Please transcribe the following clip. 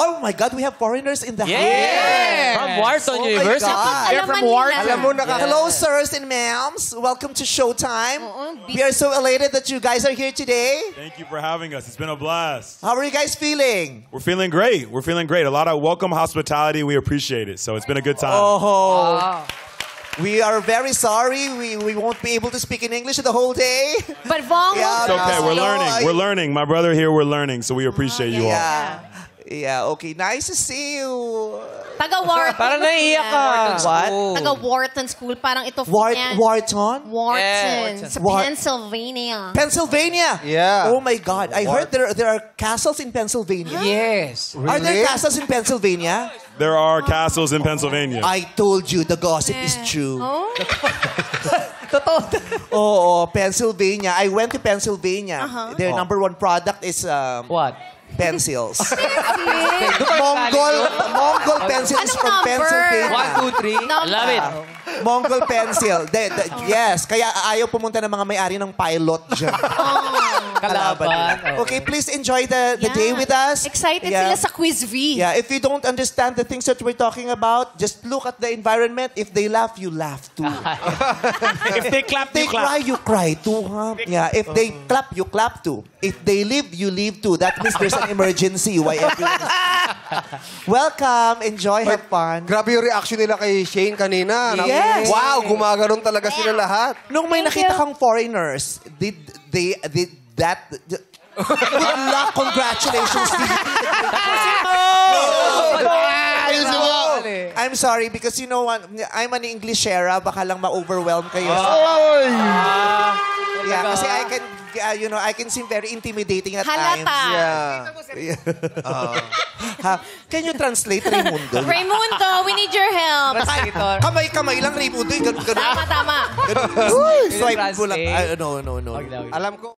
Oh my God, we have foreigners in the house. Yes! From Wharton University. They're from Wharton. Alam mo, hello, sirs and ma'ams. Welcome to Showtime. We are so elated that you guys are here today. Thank you for having us. It's been a blast. How are you guys feeling? We're feeling great. We're feeling great. A lot of welcome hospitality. We appreciate it. So it's been a good time. Oh. We are very sorry. We won't be able to speak in English the whole day. But Vong, It's okay. We're learning. We're learning. My brother here, we're learning. So we appreciate you all. Yeah, okay. Nice to see you. taga-Wharton. Parang naiiyak ka. What? Taga-Wharton School. Parang ito. Wharton? Wharton. Yeah. Sa Pennsylvania. Pennsylvania? Yeah. Oh my God. I heard there are castles in Pennsylvania. Yes. Are there castles in Pennsylvania? There are castles in Pennsylvania. I told you the gossip is true. Oh? Oh, Pennsylvania. I went to Pennsylvania. Their number one product is What? pencils. Mongol pencils Anong from number? Pennsylvania. 1, 2, 3. I love it. Mongol pencil. Yes, kaya ayaw pumunta ng mga may-ari ng pilot dyan. Kalaban. Okay, please enjoy the day with us. Excited sila sa Quiz V. Yeah, if you don't understand the things that we're talking about, just look at the environment. If they laugh, you laugh too. If they clap, If they cry, you cry too. Huh? Yeah, if they clap, you clap too. If they leave, you leave too. That means there's an emergency. Why everyone is... Welcome. Enjoy. Have fun. Grabe yung reaction nila kay Shane kanina. Yes. Wow, gumaganon talaga sila lahat. Nung may nakita kang foreigners, did that... Good luck. Congratulations. I'm sorry because you know what, I'm an Englishera, baka lang ma-overwhelm kayo. Yeah, kasi I can, I can seem very intimidating at times. Yeah. Can you translate, Raimundo? Raimundo, we need your help. Kamay-kamay lang, Raimundo. Ganun. Tama. Swipe ko lang. No. Alam ko,